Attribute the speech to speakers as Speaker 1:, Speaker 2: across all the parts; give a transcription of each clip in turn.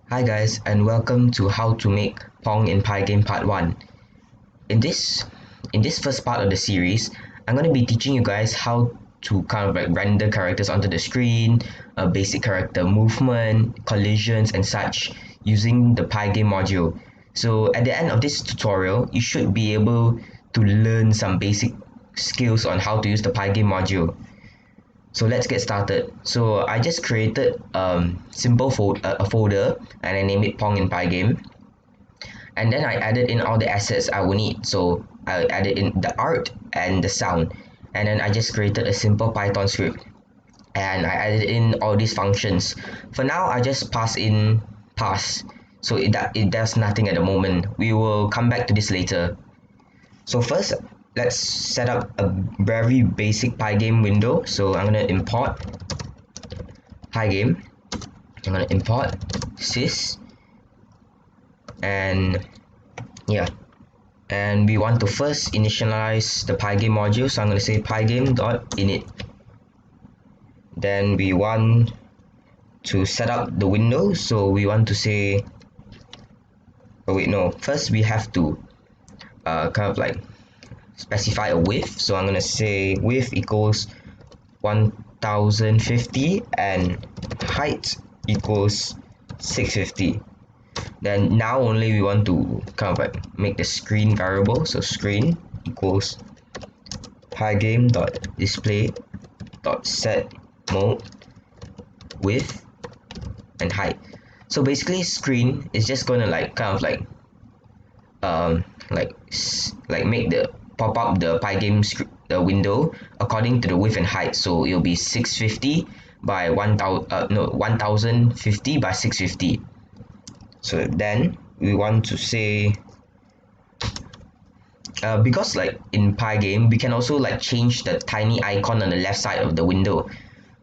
Speaker 1: Hi guys, and welcome to how to make Pong in Pygame Part 1. In this in this first part of the series, I'm going to be teaching you guys how to kind of like render characters onto the screen, basic character movement, collisions and such using the Pygame module. So at the end of this tutorial, you should be able to learn some basic skills on how to use the Pygame module. So let's get started. So I just created a folder and I named it Pong in Pygame. And then I added in all the assets I will need. So I added in the art and the sound. And then I just created a simple Python script. And I added in all these functions. For now, I just pass. So it does nothing at the moment. We will come back to this later. So first, let's set up a very basic Pygame window. So I'm gonna import Pygame. I'm gonna import sys, and yeah, and we want to first initialize the Pygame module. So I'm gonna say pygame.init. Then we want to set up the window. So we want to say, oh wait, no. First we have to kind of like specify a width. So I'm gonna say width equals 1050 and height equals 650. Then now only we want to kind of like make the screen variable. So screen equals pygame.display.set mode width and height. So basically screen is just gonna like kind of like make the pop up the Pygame the window according to the width and height. So it'll be 650 by 1050 by 650. So then we want to say because like in Pygame we can also like change the tiny icon on the left side of the window.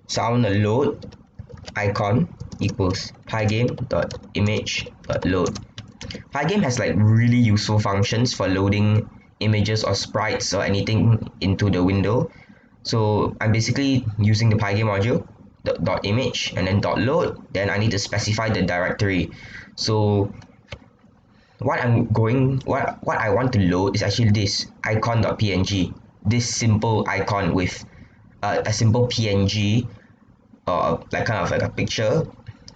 Speaker 1: So I want to load icon equals pygame.image.load. Pygame has like really useful functions for loading images or sprites or anything into the window. So I'm basically using the Pygame module dot image and then dot load. Then I need to specify the directory. So what I want to load is actually this icon.png, this simple icon with a simple PNG or like kind of like a picture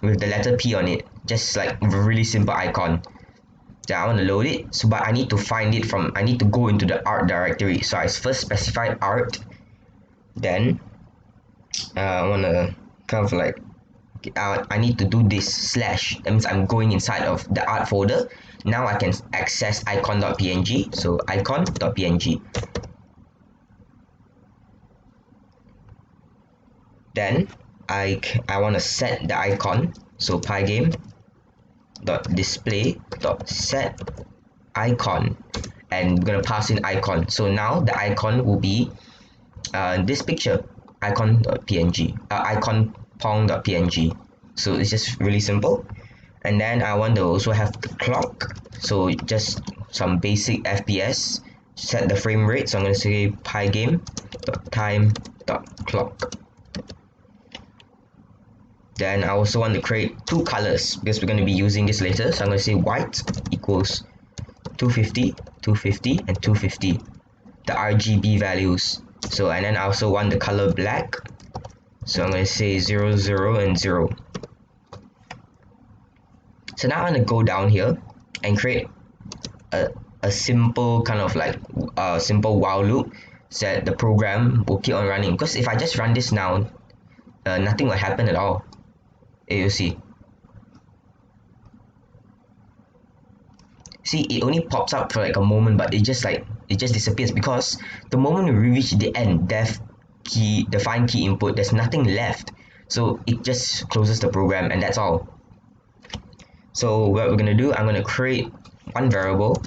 Speaker 1: with the letter P on it, just like a really simple icon. Then I want to load it, so but I need to find it from, I need to go into the art directory. So I first specify art, then I want to kind of like I need to do this slash. That means I'm going inside of the art folder. Now I can access icon.png. So icon.png. Then I want to set the icon. So pygame.display.set icon, and we're gonna pass in icon. So now the icon will be this picture, icon.png, icon pong.png. So it's just really simple. And then I want to also have the clock. So just some basic FPS, set the frame rate. So I'm going to say pygame.time.clock. Then I also want to create two colors because we're going to be using this later. So I'm going to say white equals 250, 250 and 250, the RGB values. So and then I also want the color black. So I'm going to say 0, 0 and 0. So now I'm going to go down here and create a simple kind of like simple while loop so that the program will keep on running. Because if I just run this now, nothing will happen at all. You see, it only pops up for like a moment, but it just disappears because the moment we reach the end, def key, define key input, there's nothing left. So it just closes the program and that's all. So what we're gonna do, I'm gonna create one variable,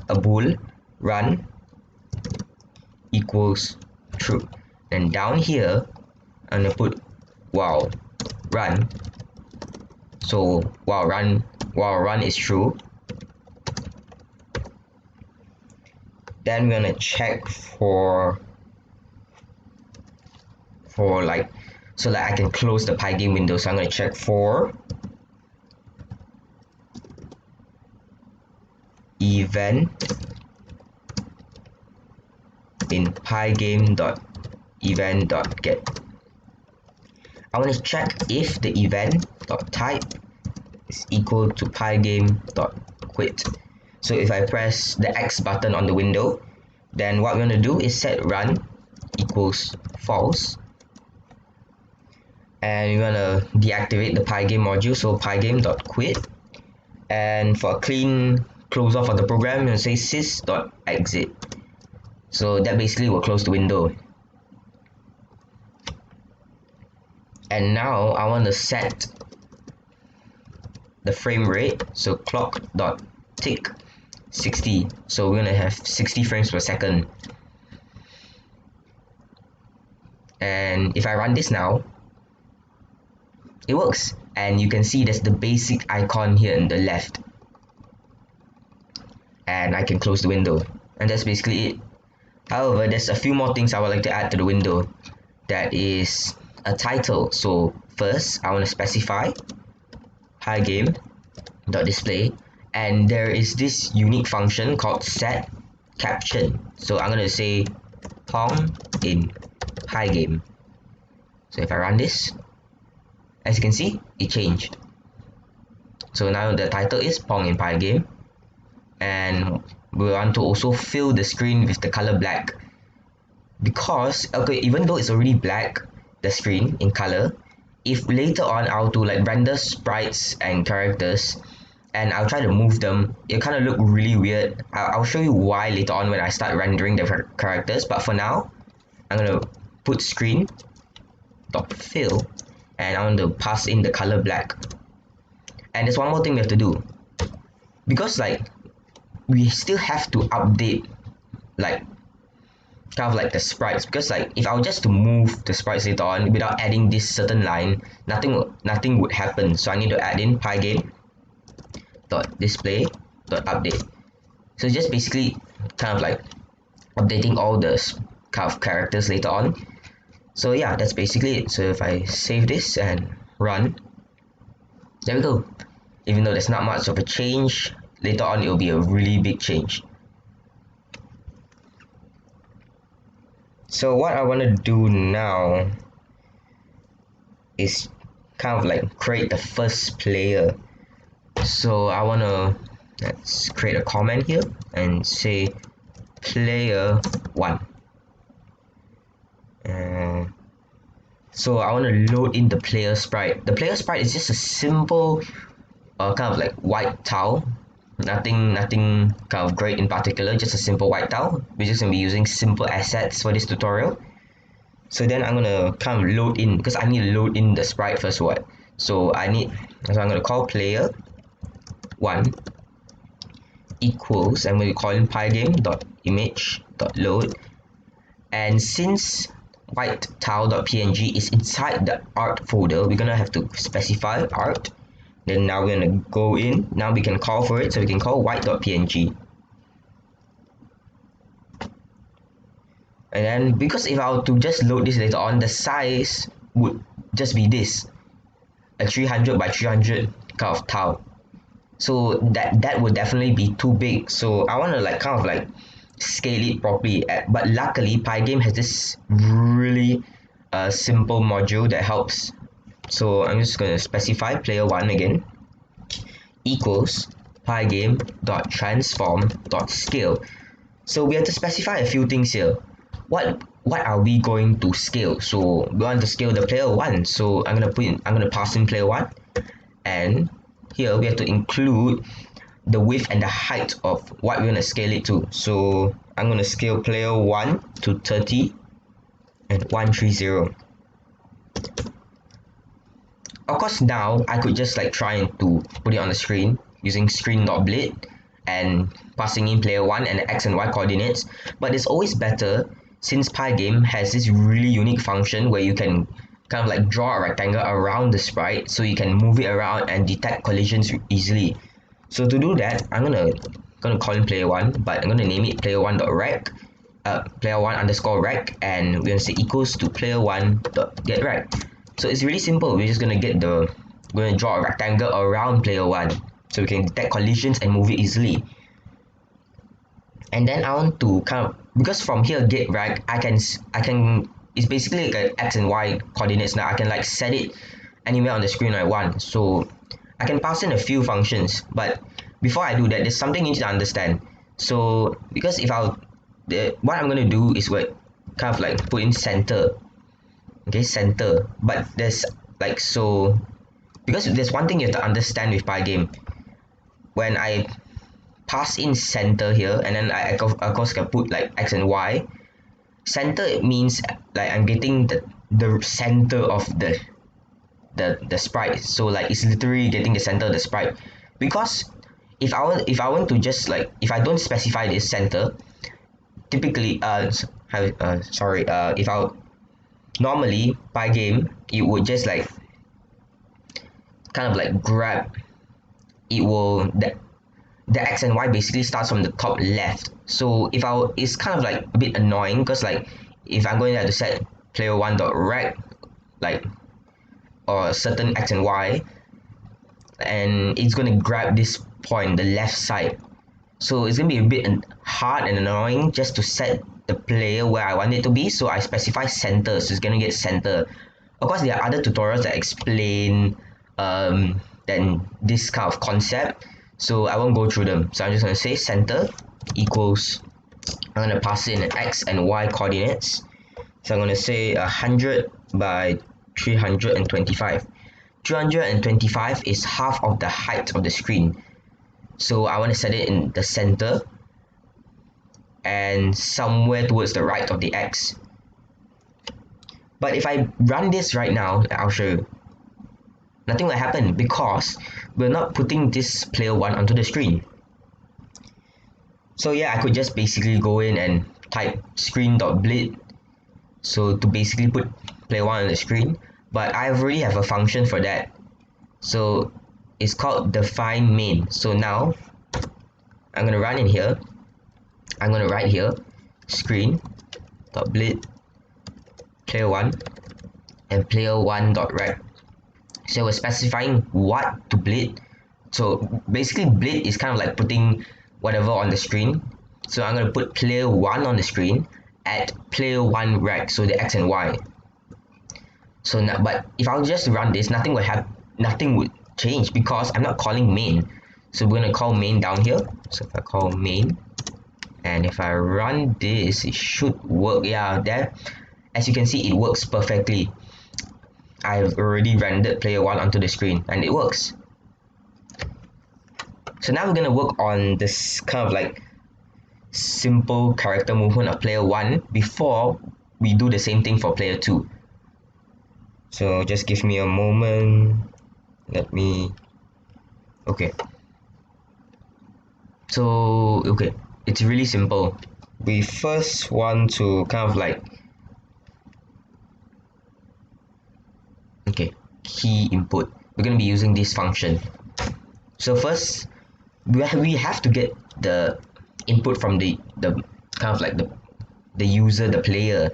Speaker 1: a bool, run equals true. And down here, I'm gonna put while run. So while run is true. Then we're gonna check for like, so that I can close the Pygame window. So I'm gonna check for event in pygame.event.get. I want to check if the event.type is equal to pygame.quit. So if I press the X button on the window, then what we're going to do is set run equals false, and we're going to deactivate the pygame module, so pygame.quit, and for a clean close off of the program, we're going to say sys.exit. So that basically will close the window. And now I want to set the frame rate, so clock.tick 60. So we're gonna have 60 frames per second. And if I run this now, it works. And you can see there's the basic icon here in the left. And I can close the window. And that's basically it. However, there's a few more things I would like to add to the window. That is a title. So first, I want to specify pygame.display, and there is this unique function called set caption. So I'm going to say Pong in Pygame. So if I run this, as you can see, it changed. So now the title is Pong in Pygame, and we want to also fill the screen with the color black, because okay, even though it's already black, the screen in color, if later on I'll to like render sprites and characters and I'll try to move them, it'll kind of look really weird. I'll show you why later on when I start rendering the characters, but for now I'm gonna put screen dot fill, and I want to pass in the color black. And there's one more thing we have to do, because like we still have to update like kind of like the sprites, because like if I were just to move the sprites later on without adding this certain line, nothing would happen. So I need to add in pygame dot display dot update. So it's just basically kind of like updating all the kind of characters later on. So yeah, that's basically it. So if I save this and run, there we go. Even though there's not much of a change, later on it will be a really big change. So what I want to do now is kind of like create the first player. So I want to, let's create a comment here and say player 1. So I want to load in the player sprite. The player sprite is just a simple kind of like white tile. Nothing kind of great in particular, just a simple white tile. We're just going to be using simple assets for this tutorial. So then I'm going to kind of load in, because I need to load in the sprite first. So I'm going to call player 1 equals, I'm going to call in pygame.image.load, and since white tile.png is inside the art folder, we're going to have to specify art. Then now we're going to go in, now we can call for it, so we can call white.png. And then because if I were to just load this later on, the size would just be this, a 300 by 300 kind of tile. So that would definitely be too big. So I want to like kind of like scale it properly. But luckily Pygame has this really simple module that helps. So I'm just going to specify player 1 again equals pygame.transform.scale. So we have to specify a few things here. What are we going to scale? So we want to scale the player 1. So I'm gonna pass in player 1, and here we have to include the width and the height of what we're gonna scale it to. So I'm gonna scale player 1 to 30 and 130. Of course, now I could just like try to put it on the screen using screen.blit and passing in player 1 and the x and y coordinates, but it's always better, since Pygame has this really unique function where you can kind of like draw a rectangle around the sprite, so you can move it around and detect collisions easily. So to do that, I'm gonna call in player 1, but I'm gonna name it player1.rec, player1_rec, and we're gonna say equals to player1.getRec. So it's really simple. We're just gonna draw a rectangle around player 1, so we can detect collisions and move it easily. And then I want to kind of, because from here get rag, I can it's basically like a x and y coordinates. Now I can like set it anywhere on the screen I want. So I can pass in a few functions, but before I do that, there's something you need to understand. So because if what I'm gonna do is what kind of like put in center, okay, center. But there's like, so because there's one thing you have to understand with Pygame. When I pass in center here, and then I of course can put like x and y. Center, it means like I'm getting the center of the sprite. So like it's literally getting the center of the sprite. Because if I want to just like, if I don't specify this center, typically sorry, if I normally Pygame, it would just like kind of like grab, it will the x and y basically starts from the top left. So it's kind of like a bit annoying, because like if I'm going to have to set player one dot rect, like, or a certain x and y, and it's going to grab this point, the left side. So it's going to be a bit hard and annoying just to set the player where I want it to be. So I specify center, so it's going to get center. Of course, there are other tutorials that explain then this kind of concept, so I won't go through them. So I'm just going to say center equals, I'm going to pass in an x and y coordinates. So I'm going to say 100 by 325. 325 is half of the height of the screen. So I want to set it in the center and somewhere towards the right of the x. But if I run this right now, I'll show you. Nothing will happen because we're not putting this player one onto the screen. So yeah, I could just basically go in and type screen.bleed, so to basically put player one on the screen, but I already have a function for that. So it's called define main. So now I'm going to run in here, I'm going to write here screen.bleed player one and player one dot rect. So we're specifying what to bleed. So basically bleed is kind of like putting whatever on the screen. So I'm going to put player one on the screen at player one rect, so the x and y. So now, but if I'll just run this, nothing would change because I'm not calling main. So we're going to call main down here. So if I call main, and if I run this, it should work. Yeah, there, as you can see, it works perfectly. I've already rendered player one onto the screen and it works. So now we're going to work on this kind of like simple character movement of player one before we do the same thing for player two. So just give me a moment. Okay. So, okay, it's really simple. We first want to kind of like, okay, key input. We're going to be using this function. So first, we have to get the input from the kind of like the user, the player.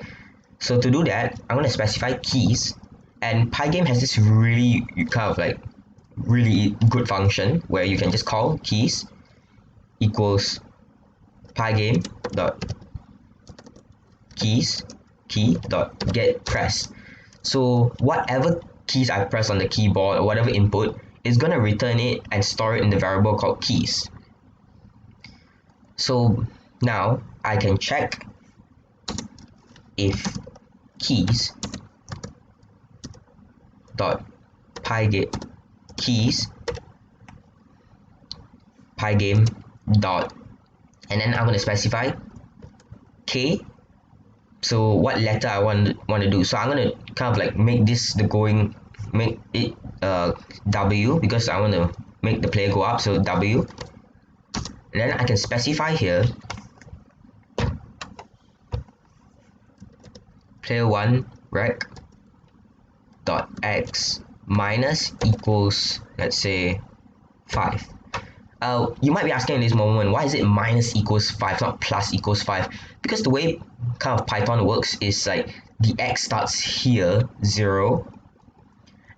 Speaker 1: So to do that, I'm going to specify keys, and Pygame has this really kind of like really good function where you can just call keys equals Pygame dot keys key dot get pressed. So whatever keys I press on the keyboard or whatever input is going to return it and store it in the variable called keys. So now I can check if keys dot pygame keys pygame dot, and then I'm going to specify k. So what letter I want to do. So I'm going to kind of like make it W, because I want to make the player go up. So W, and then I can specify here player one rec dot x minus equals, let's say, 5. You might be asking in this moment, why is it minus equals 5, not plus equals 5? Because the way kind of Python works is like the x starts here 0,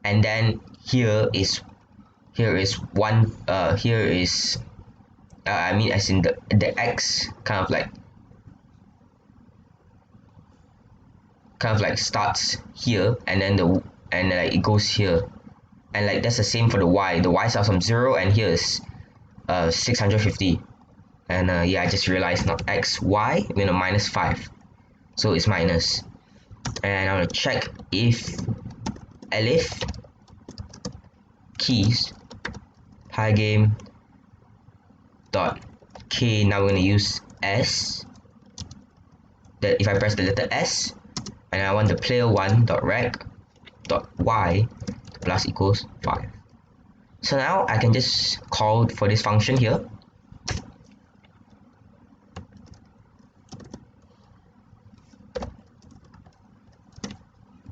Speaker 1: and then here is 1, here is I mean as in the x kind of like starts here, and then like it goes here, and like that's the same for the y. The y starts from 0, and here is 650. And yeah, I just realized not x, y, minus 5, so it's minus. And I want to check if elif keys pygame dot k. Now we're going to use s, that if I press the letter s, and I want the player1 dot rec dot y plus equals 5. So now I can just call for this function here,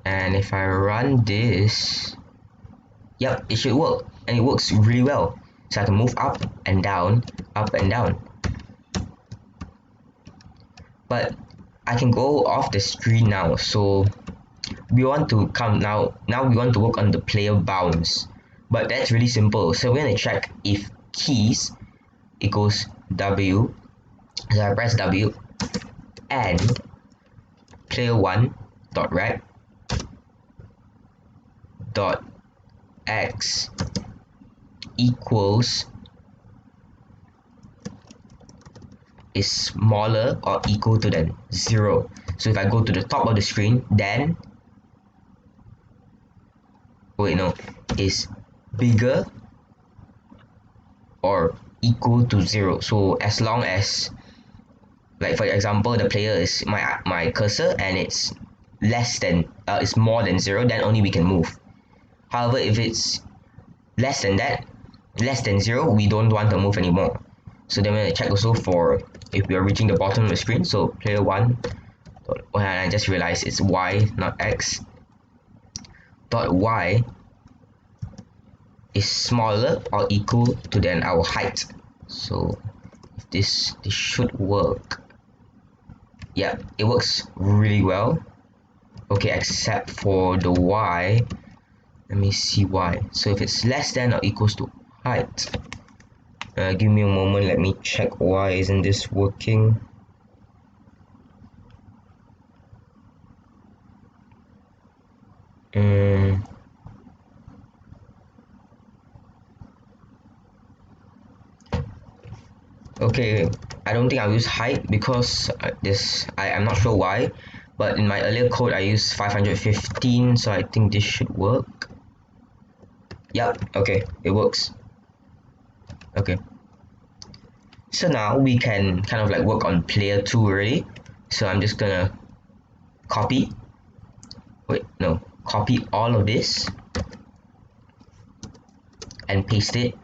Speaker 1: and if I run this, yep, it should work, and it works really well. So I can move up and down, up and down. But I can go off the screen now, so we want to come now we want to work on the player bounds, but that's really simple. So we're going to check if keys equals w, so I press w, and player1 dot rec dot x equals is smaller or equal to than 0. So if I go to the top of the screen, then is bigger or equal to 0. So as long as, like for example, the player is my cursor and it's less than it's more than 0, then only we can move. However, if it's less than that, less than 0, we don't want to move anymore. So then we're going to check also for if we are reaching the bottom of the screen. So player1 and I just realized it's y not x dot y is smaller or equal to then our height. So if this should work. Yeah, it works really well. Okay, except for the y. Let me see why. So if it's less than or equals to height, give me a moment, let me check why isn't this working. Okay, I don't think I'll use height because I'm not sure why, but in my earlier code I used 515, so I think this should work. Yep, okay, it works. Okay, so now we can kind of like work on player 2 already. So I'm just gonna copy all of this and paste it.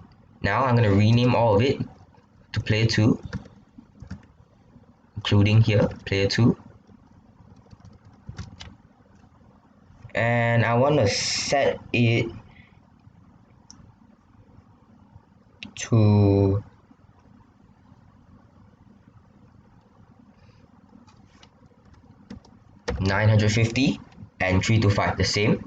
Speaker 1: Now I'm gonna rename all of it to player 2, including here player 2, and I want to set it to 950 and 3 to 5, the same.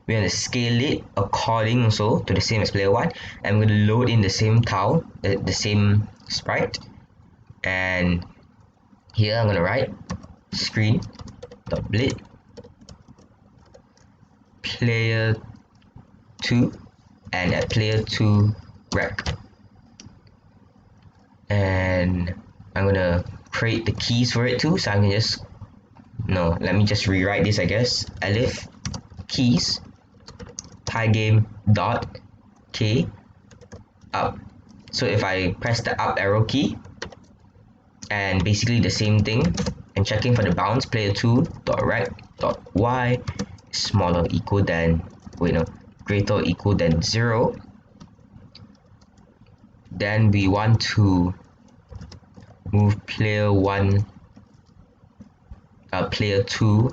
Speaker 1: We're going to scale it according also to the same as player 1, and we're going to load in the same tile, the same sprite, and here I'm going to write screen.blit player 2 and at player 2 rec, and I'm going to create the keys for it too. So I can just let me just rewrite this, I guess. Elif keys pygame dot k up. So if I press the up arrow key, and basically the same thing, and checking for the bounds, player 2 dot rec dot y is smaller equal than greater or equal than 0. Then we want to move player 1 player 2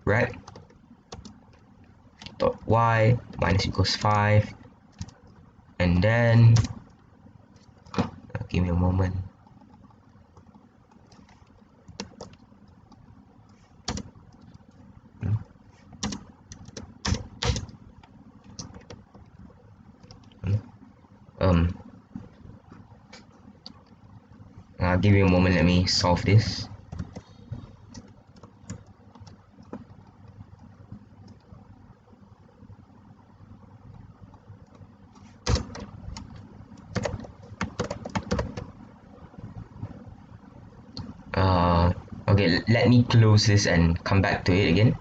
Speaker 1: rec dot y minus equals 5, and then give me a moment. Give me a moment, let me solve this. Okay, let me close this and come back to it again.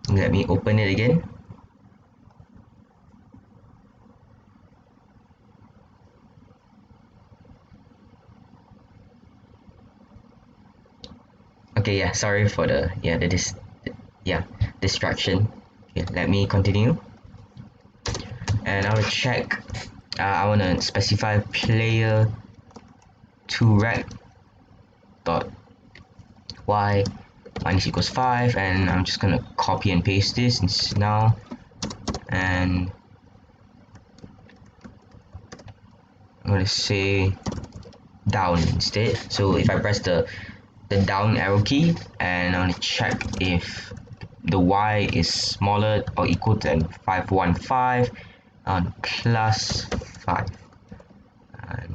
Speaker 1: Let me open it again. Okay, yeah, sorry for the distraction. Okay, let me continue. And I will check. I want to specify player to rec dot y minus equals 5, and I'm just gonna copy and paste this now, and I'm gonna say down instead. So if I press the down arrow key, and I'm gonna check if the y is smaller or equal to 515 on plus 5.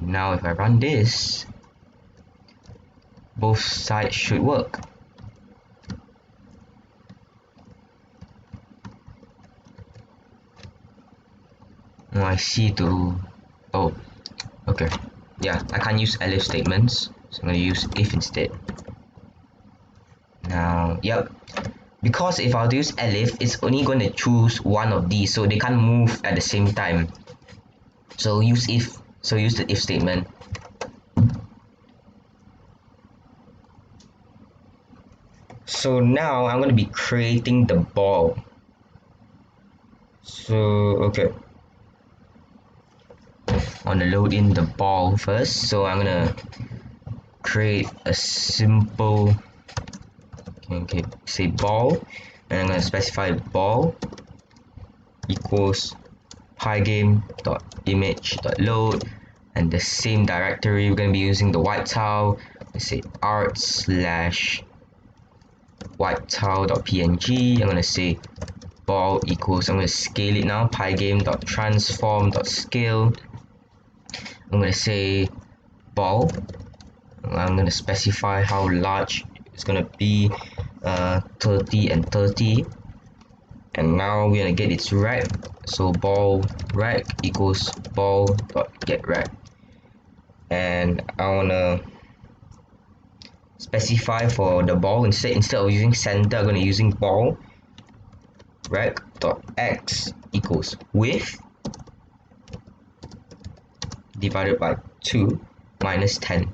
Speaker 1: Now if I run this, both sides should work. No, I see oh, okay. Yeah, I can't use elif statements, so I'm gonna use if instead. Now, yep. Because if I were to use elif, it's only going to choose one of these, so they can't move at the same time. So use the if statement. So now I'm going to be creating the ball. So, okay. I want to load in the ball first. So I'm going to create a simple, okay, say ball. And I'm going to specify ball equals pygame.image.load, and the same directory we're going to be using the white tile. Let's say art/whitetile.png. I'm going to say ball equals, I'm going to scale it now, pygame.transform.scale. I'm going to say ball. I'm going to specify how large it's going to be, 30 and 30. And now we're going to get its rec. So ball rec equals ball.getRec. And I want to specify for the ball, instead of using center, I'm going to using ball rec.x equals width divided by 2 minus 10.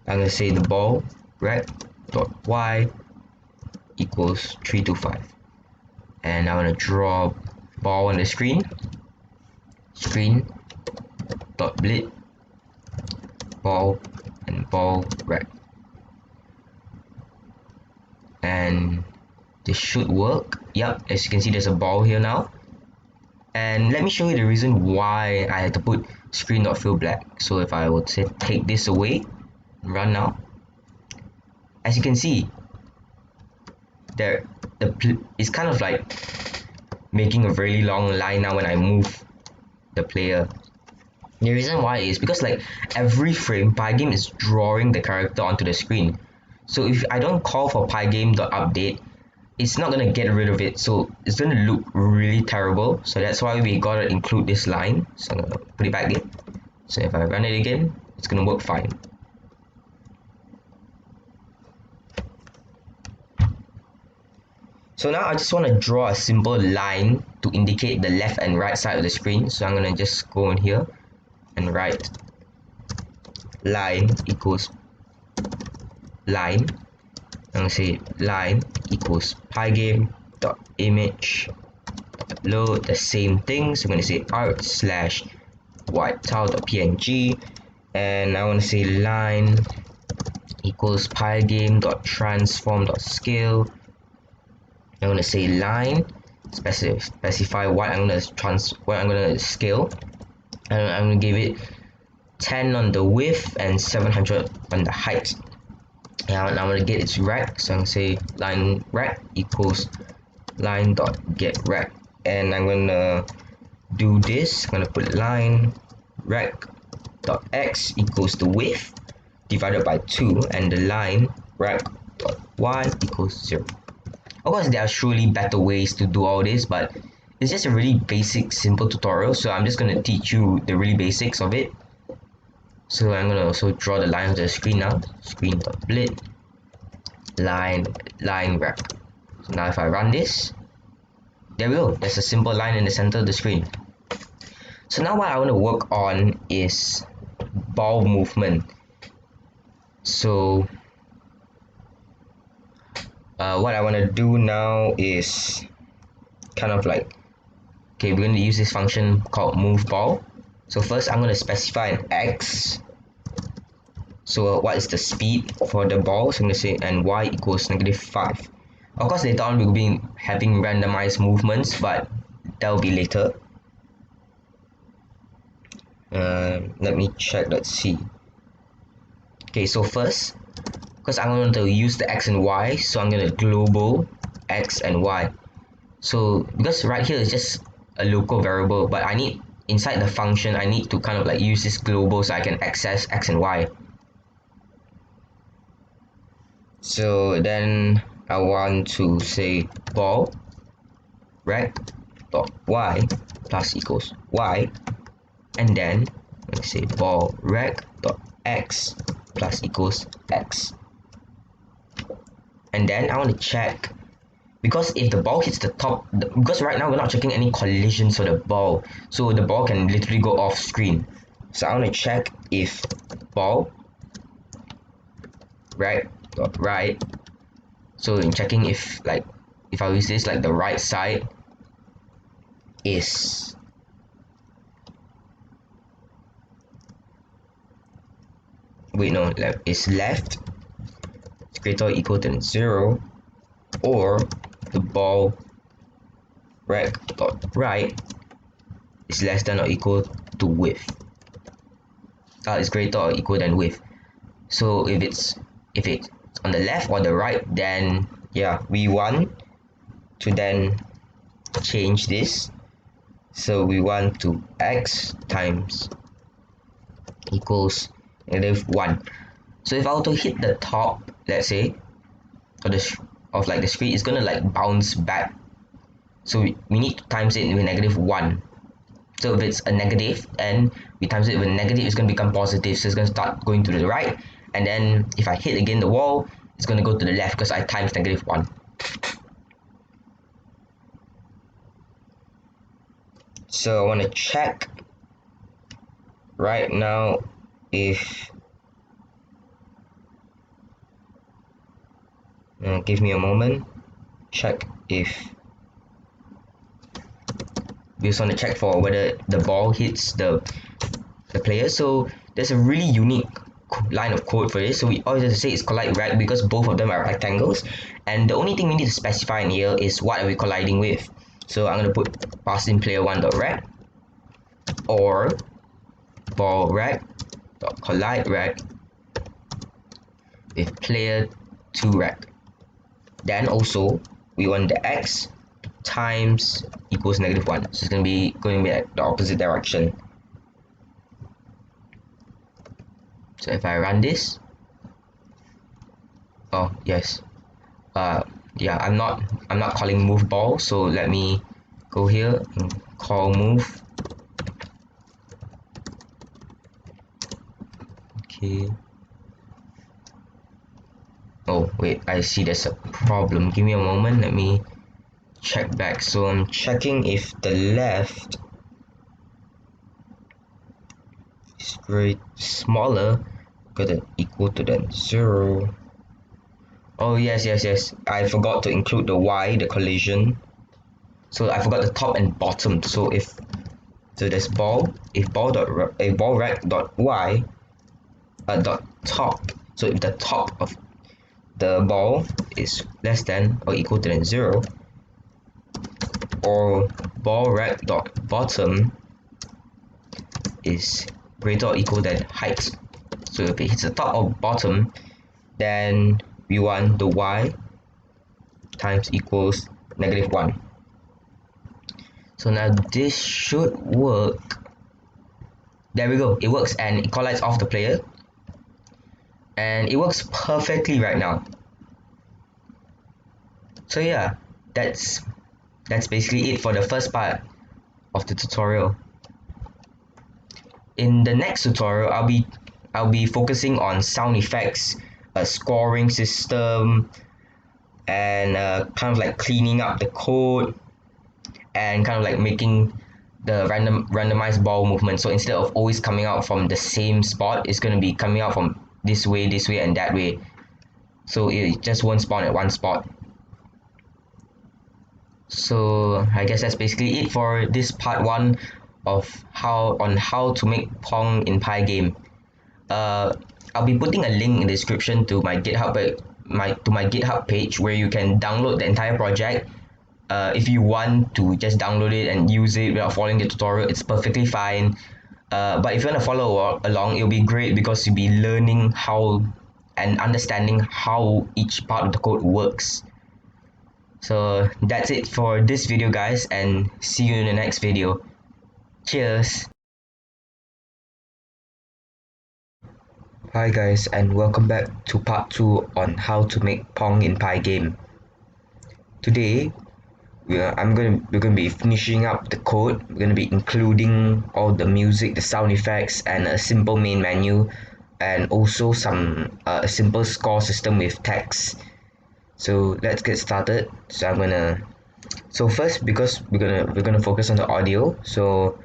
Speaker 1: I'm going to say the ball rec.y equals 325. And I want to draw ball on the screen dot blit ball and ball rec, and this should work. Yep, as you can see, there's a ball here now. And let me show you the reason why I had to put screen.fill_black. So if I would say take this away, run now, as you can see, it's kind of like making a really long line now when I move the player. The reason why is because like every frame Pygame is drawing the character onto the screen. So if I don't call for pygame.update, it's not gonna get rid of it, so it's gonna look really terrible. So that's why we gotta include this line. So I'm gonna put it back in. So if I run it again, it's gonna work fine. So now I just want to draw a simple line to indicate the left and right side of the screen. So I'm gonna just go in here and write line equals line. I'm gonna say line equals pygame dot image load the same thing. So I'm gonna say art slash white tile dot png, and I want to say line equals pygame dot transform dot scale. I'm gonna say line specify what I'm gonna scale, and I'm gonna give it 10 on the width and 700 on the height. And I'm gonna get its rect, so I'm gonna say line rect equals line dot get rect, and I'm gonna do this. I'm gonna put line rect dot x equals the width divided by 2, and the line rect dot y equals 0. Of course, there are surely better ways to do all this, but it's just a really basic, simple tutorial, so I'm just gonna teach you the really basics of it. So I'm gonna also draw the line of the screen now. Screen.blit line wrap. So now if I run this, there we go. There's a simple line in the center of the screen. So now what I want to work on is ball movement. So what I want to do now is kind of like, okay, we're going to use this function called move ball. So first I'm going to specify an x. So what is the speed for the ball? So I'm going to say and y equals -5. Of course, later on we'll be having randomized movements, but that will be later. Let me check. Let's see. Okay, so first, because I'm going to use the x and y, so I'm going to global x and y. So because right here is just a local variable, but I need inside the function I need to kind of like use this global so I can access x and y. So then I want to say ball rect dot y plus equals y, and then let's say ball rect dot x plus equals x. And then I want to check, because if the ball hits the top, because right now we're not checking any collisions for the ball, so the ball can literally go off screen. So I want to check if ball right dot right, so in checking if I use this, like the right side is left is greater or equal than 0, or the ball rect dot right is less than or equal to width. Is greater or equal than width. So if it's on the left or the right, then yeah, we want to then change this. So we want to x times equals -1. So if I were to hit the top, let's say, of the screen, it's gonna like bounce back. So we need to times it with -1. So if it's a negative and we times it with negative, it's gonna become positive. So it's gonna start going to the right, and then if I hit again the wall, it's gonna go to the left because I times -1. So I want to check right now if give me a moment. Check if we just want to check for whether the ball hits the player. So there's a really unique line of code for this. So we always have to say it's collide rect because both of them are rectangles, and the only thing we need to specify in here is what are we colliding with. So I'm going to put pass in player1.rect or ball rect dot collide rect with player2 rect. Then also we want the x times equals -1. So it's going to be like the opposite direction. So if I run this, oh yes, yeah, I'm not calling move ball, so let me go here and call move. Okay. Oh wait, I see there's a problem. Give me a moment, let me check back. So I'm checking if the left is smaller, got it equal to then 0, Oh yes. I forgot to include the Y, the collision. So I forgot the top and bottom. So there's ball, if ball dot a ball rec dot Y dot top. So if the top of the ball is less than or equal to than 0, or ball rec dot bottom is greater or equal than height. So if it hits the top or bottom, then we want the Y times equals -1. So now this should work. There we go, it works and it collides off the player. And it works perfectly right now. So yeah, that's basically it for the first part of the tutorial. In the next tutorial, I'll be focusing on sound effects, a scoring system, and kind of like cleaning up the code and kind of like making the randomized ball movement. So instead of always coming out from the same spot, it's going to be coming out from this way, and that way. So it just won't spawn at one spot. So I guess that's basically it for this part one of how to make Pong in Pygame. Uh, I'll be putting a link in the description to my GitHub page where you can download the entire project. If you want to just download it and use it without following the tutorial, it's perfectly fine. But if you want to follow along, it'll be great because you'll be learning how and understanding how each part of the code works. So that's it for this video, guys, and see you in the next video. Cheers! Hi guys, and welcome back to part 2 on how to make Pong in Pygame. Today, we're gonna be finishing up the code. We're gonna be including all the music, the sound effects, and a simple main menu, and also a simple score system with text. So let's get started. So first, because we're gonna focus on the audio, so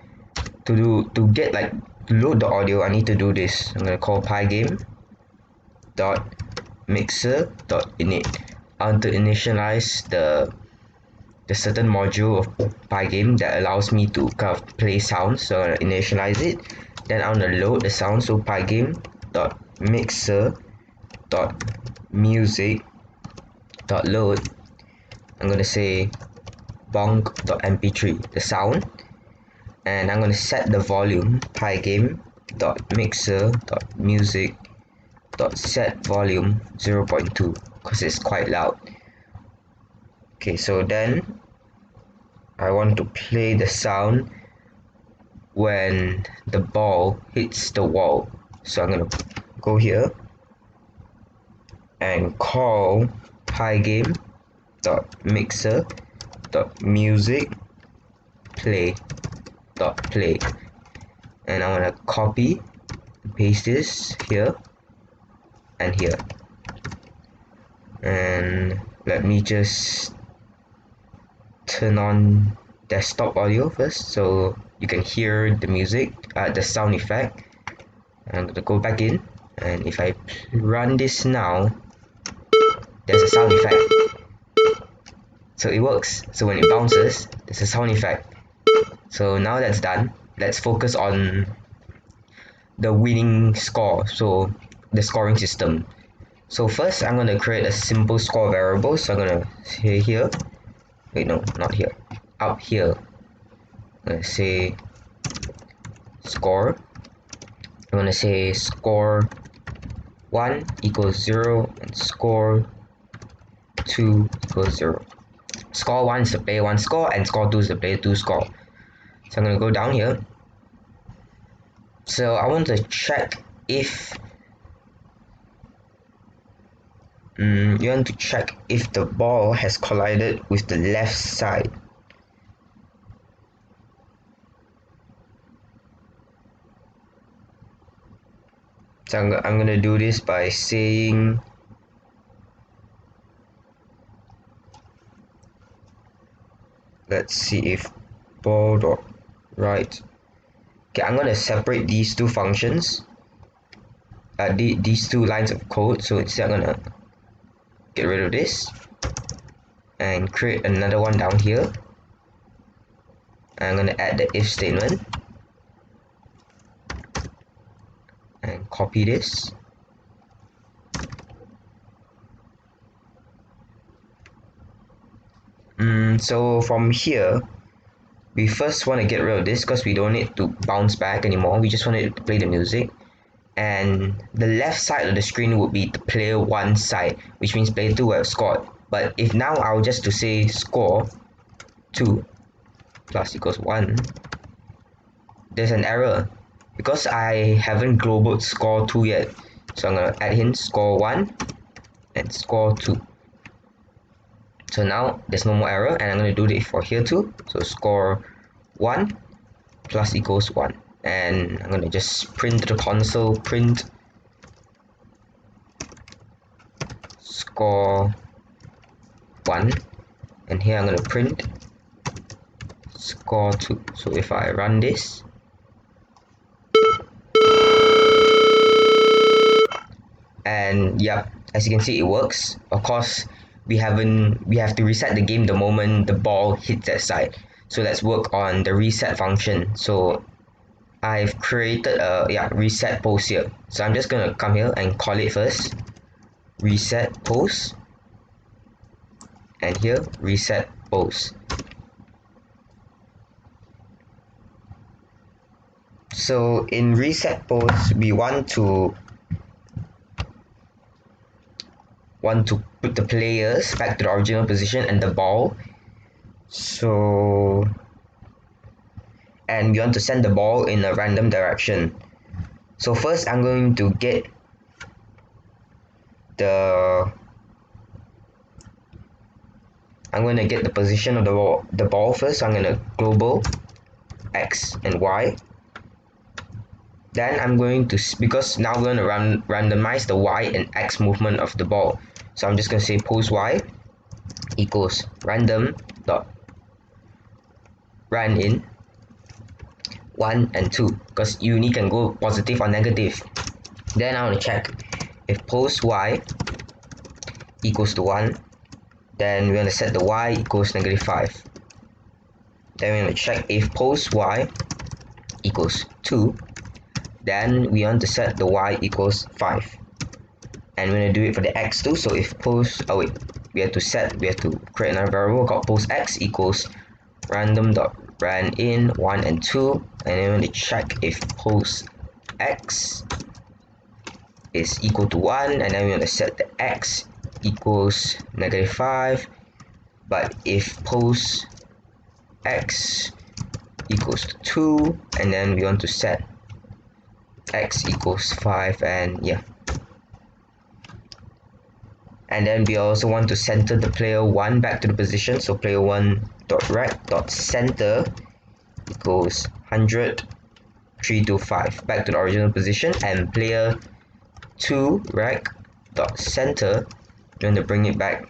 Speaker 1: to load the audio, I need to do this. I'm gonna call pygame dot mixer dot init. I want to initialize the certain module of Pygame that allows me to kind of play sounds. So I'm gonna initialize it. Then I'm gonna load the sound. So pygame dot mixer dot music dot load. I'm gonna say Pong dot mp3, the sound, and I'm gonna set the volume pygame dot mixer dot music dot set volume 0.2 because it's quite loud. Okay, so then I want to play the sound when the ball hits the wall. So I'm gonna go here and call pygame dot mixer dot music play dot play, and I'm gonna copy paste this here and here, and let me just turn on desktop audio first so you can hear the music, the sound effect. I'm gonna go back in, and if I run this now, there's a sound effect. So it works. So when it bounces, there's a sound effect. So now that's done, let's focus on the winning score, so the scoring system. So first I'm gonna create a simple score variable. So I'm gonna say here, wait, no, not here, up here. I'm gonna say score. I'm gonna say score 1 equals 0 and score 2 equals 0. Score 1 is the player 1 score and score 2 is the player 2 score. So I'm gonna go down here. So I want to check if you want to check if the ball has collided with the left side. So I'm gonna do this by saying let's see if ball dot right. Okay, I'm gonna separate these two functions, these two lines of code. So instead I'm gonna get rid of this and create another one down here. I'm going to add the if statement and copy this. So from here, we first want to get rid of this because we don't need to bounce back anymore. We just want it to play the music. And the left side of the screen would be the player 1 side, which means player 2 will have scored. But if now I'll just to say score 2 plus equals 1, there's an error because I haven't global score 2 yet. So I'm going to add in score 1 and score 2. So now there's no more error, and I'm going to do it for here too. So score 1 plus equals 1. And I'm going to just print to the console, print score 1, and here I'm going to print score 2. So if I run this, and yep, as you can see, it works. Of course, we have to reset the game the moment the ball hits that side. So let's work on the reset function. So I've created a reset pose here. So I'm just gonna come here and call it first reset pose, and here reset pose. So in reset pose, we want to put the players back to the original position and the ball. So, and we want to send the ball in a random direction. So first I'm going to get the position of the ball first. So I'm going to global X and Y. Then I'm going to, because now we're going to randomize the Y and X movement of the ball. So I'm just going to say pose Y equals random dot ran in 1 and 2, because uni can go positive or negative. Then I want to check if pose Y equals to 1, then we're going to set the Y equals -5. Then we're going to check if pose Y equals 2, then we want to set the Y equals 5. And we're going to do it for the X too. So if pose, we have to create another variable called pose X equals random.ran in 1 and 2, and then we're going to check if pose X is equal to 1, and then we're going to set the X equals -5. But if pose X equals to 2, and then we want to set X equals 5, and yeah. And then we also want to center the player 1 back to the position. So player 1 dot rect dot center equals 100 3 to 5 back to the original position, and player 2 rect dot center, we're going to bring it back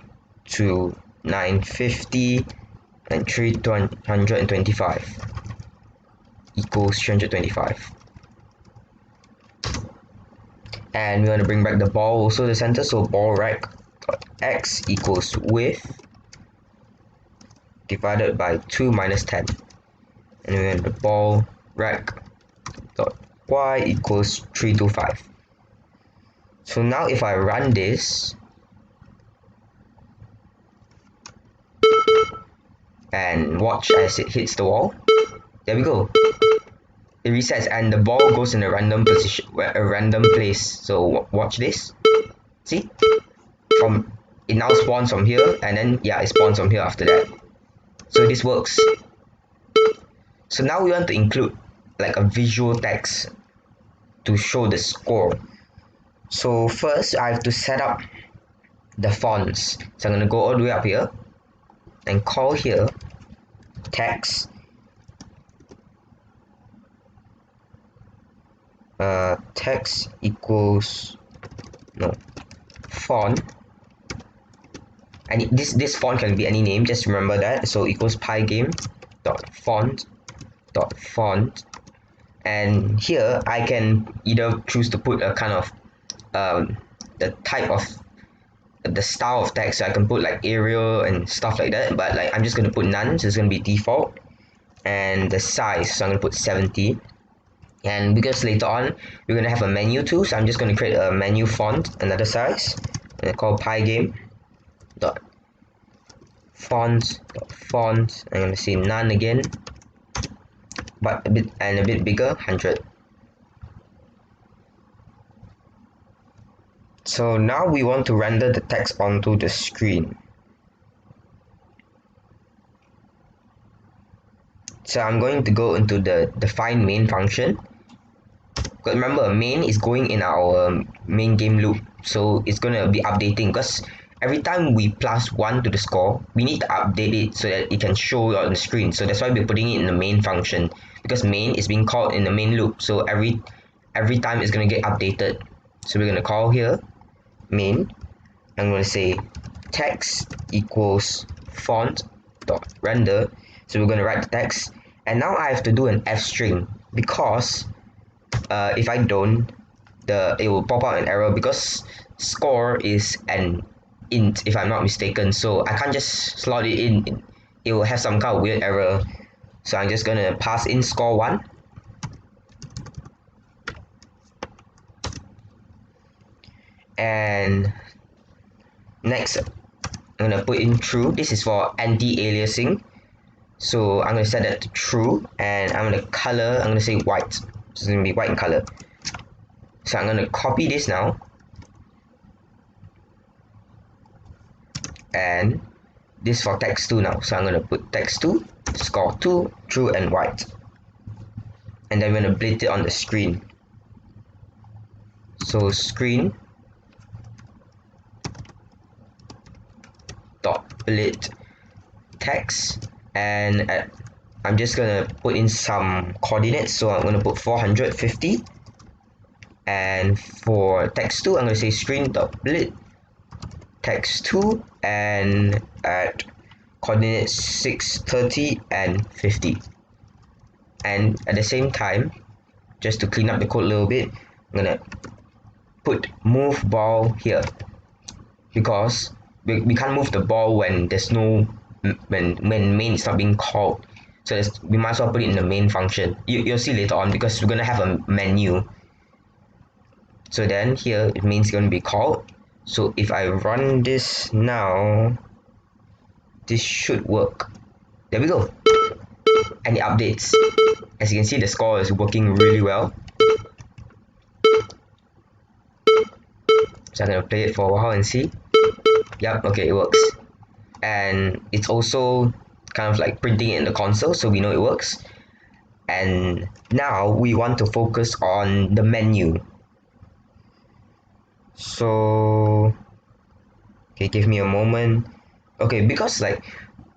Speaker 1: to 950, and 3 to 125 equals 325. And we want to bring back the ball also to the center. So ball rect X equals width divided by 2 minus 10, and then the ball rect dot Y equals 325. So now if I run this and watch as it hits the wall, there we go, it resets and the ball goes in a random position, a random place. So watch this, see, it now spawns from here, and then it spawns from here after that. So this works. So now we want to include like a visual text to show the score. So first I have to set up the fonts. So I'm going to go all the way up here and call here text text equals font, and this font can be any name, just remember that. So equals Pygame dot font, and here I can either choose to put a kind of the type of the style of text, so I can put like Arial and stuff like that, but like I'm just gonna put none, so it's gonna be default. And the size, so I'm gonna put 70. And because later on we're gonna have a menu too, so I'm just gonna create a menu font, another size, and call Pygame dot font. I'm gonna say none again, but a bit bigger, 100. So now we want to render the text onto the screen. So I'm going to go into the define main function. Because remember, main is going in our main game loop, so it's going to be updating, because every time we plus 1 to the score, we need to update it so that it can show on the screen. So that's why we're putting it in the main function, because main is being called in the main loop, so every time it's going to get updated. So we're going to call here main. I'm going to say text equals font dot render. So we're going to write the text, and now I have to do an f string, because if I don't, it will pop out an error, because score is an int if I'm not mistaken, so I can't just slot it in. It will have some kind of weird error. So I'm just gonna pass in score 1. And next, I'm gonna put in true. This is for anti-aliasing. So I'm gonna set that to true, and I'm gonna say white. So it's gonna be white in color. So I'm gonna copy this now, and this for text2 now. So I'm gonna put text2, score 2, true and white. And then we're gonna blit it on the screen. So screen dot blit text, and I'm just gonna put in some coordinates. So I'm gonna put 450, and for text2 I'm gonna say screen dot blit text2 and at coordinates 630 and 50. And at the same time, just to clean up the code a little bit, I'm gonna put move ball here, because we can't move the ball when there's no when main is not being called. So we might as well put it in the main function. You'll see later on, because we're gonna have a menu. So then here it means it's gonna be called. So if I run this now, this should work. There we go. And it updates. As you can see, the score is working really well. So I'm gonna play it for a while and see. Yep, okay, it works. And it's also kind of like printing it in the console, so we know it works. And now we want to focus on the menu. So okay, give me a moment. Okay, because like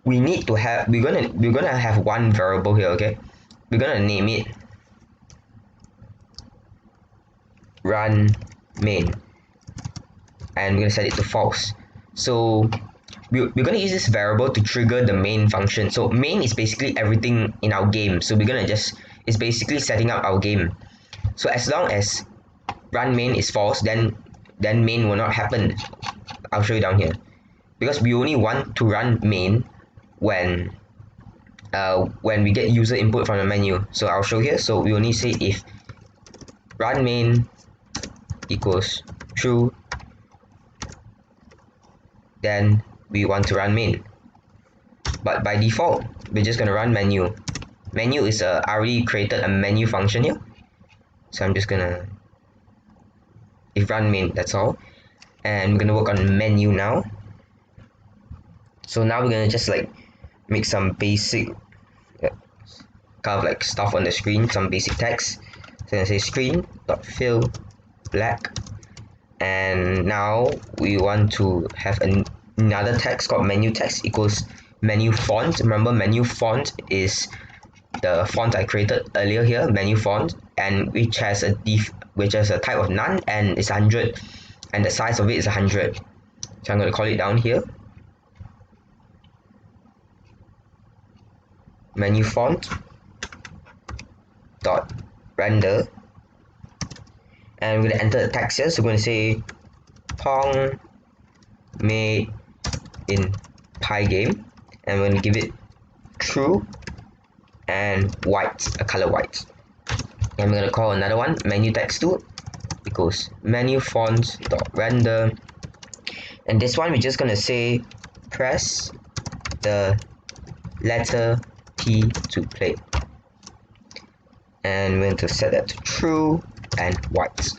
Speaker 1: we need to have we're gonna have one variable here, okay? We're gonna name it run main, and we're gonna set it to false. So we're gonna use this variable to trigger the main function. So main is basically everything in our game, so we're gonna it's basically setting up our game. So as long as run main is false, then main will not happen. I'll show you down here, because we only want to run main when we get user input from the menu. So I'll show here. So we only say if run main equals true, then we want to run main. But by default, we're just gonna run menu. Menu is I already created a menu function here, so I'm just gonna if run main, that's all. And we're gonna work on menu now. So now we're gonna just like make some basic kind of like stuff on the screen, some basic text. So I'm gonna say screen.fill black, and now we want to have another text called menu text equals menu font. Remember, menu font is the font I created earlier here, menu font, and which has a type of none, and it's 100, and the size of it is 100. So I'm going to call it down here, menu font dot render, and we're going to enter the text here. So we're going to say Pong made in Pygame, and we're going to give it true and white, a color white. And we're going to call another one menu text2 equals menu fonts dot render, and this one we're just going to say press the letter P to play, and we're going to set that to true and white.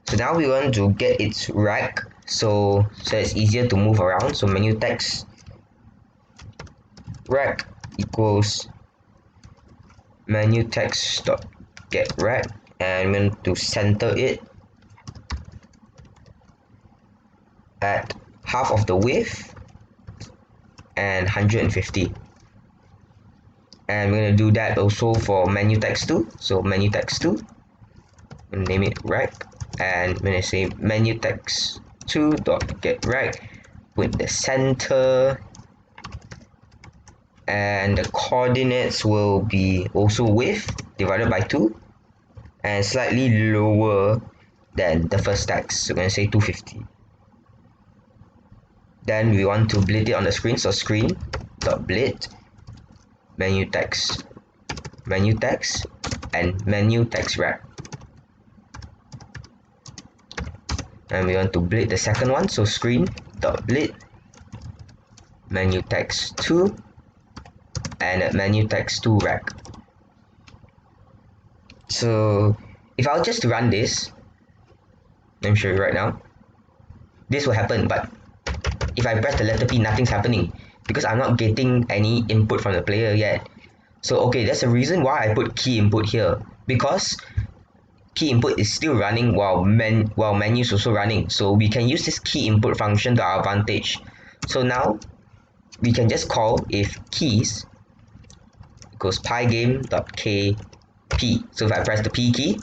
Speaker 1: So now we want to get its rec so it's easier to move around. So menu text rec equals menu text dot get rec, and I'm going to center it at half of the width and 150. And we're going to do that also for menu text2. So menu text2, and name it rec, and I'm going to say menu text2 dot get rec with the center, and the coordinates will be also width divided by 2 and slightly lower than the first text, so we're going to say 250. Then we want to blit it on the screen, so screen dot blit menu text and menu text rec, and we want to blit the second one, so screen dot blit menu text2 and menu text2 rec. So if I were just to run this, let me show you right now, this will happen, but if I press the letter P, nothing's happening because I'm not getting any input from the player yet. So okay, that's the reason why I put key input here, because key input is still running while menu is also running, so we can use this key input function to our advantage. So now we can just call if keys equals pygame.kp. So if I press the P key,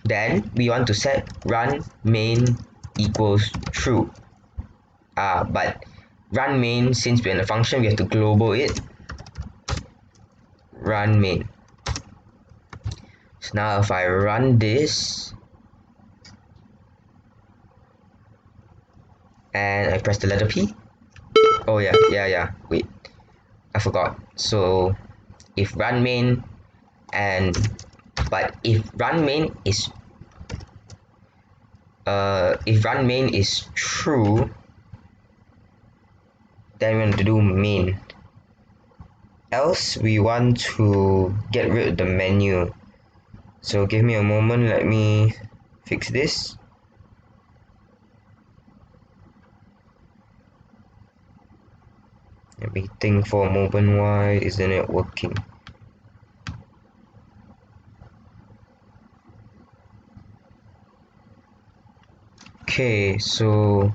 Speaker 1: then we want to set run main equals true. But run main, since we're in a function, we have to global it run main. So now if I run this and I press the letter P, oh yeah, wait, I forgot. So if run main if run main is true, then we want to do main. Else we want to get rid of the menu. So give me a moment, let me fix this. Let me think for a moment, why isn't it working? Okay, so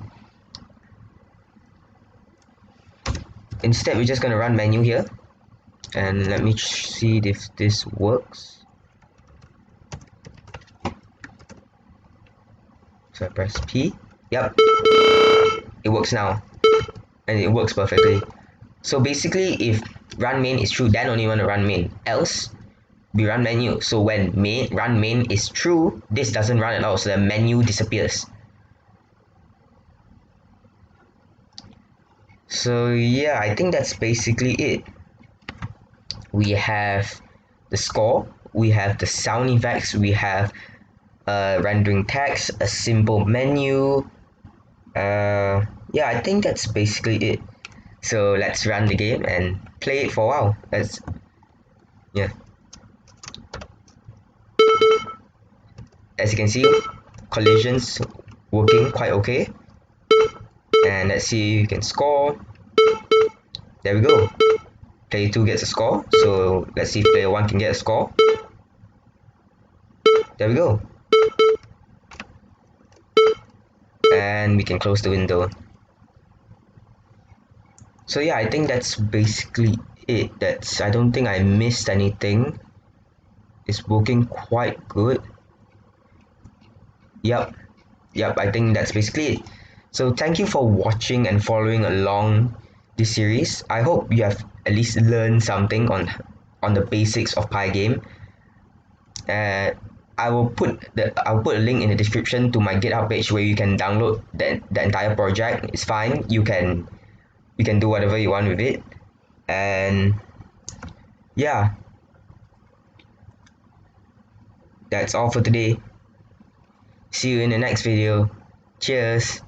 Speaker 1: instead we're just gonna run menu here, and let me see if this works. So I press P, yep, it works now, and it works perfectly. So basically, if run main is true, then only want to run main, else we run menu. So when run main is true, this doesn't run at all, so the menu disappears. So yeah, I think that's basically it. We have the score, we have the sound effects, we have rendering text, a simple menu. Yeah, I think that's basically it. So let's run the game and play it for a while. Yeah. As you can see, collisions working quite okay. And let's see if you can score. There we go. Player 2 gets a score. So let's see if player 1 can get a score. There we go. And we can close the window. So yeah, I think that's basically it. I don't think I missed anything. It's working quite good. Yep, I think that's basically it. So thank you for watching and following along this series. I hope you have at least learned something on the basics of Pygame. I'll put a link in the description to my GitHub page where you can download the entire project. It's fine. You can do whatever you want with it. And yeah, that's all for today. See you in the next video. Cheers.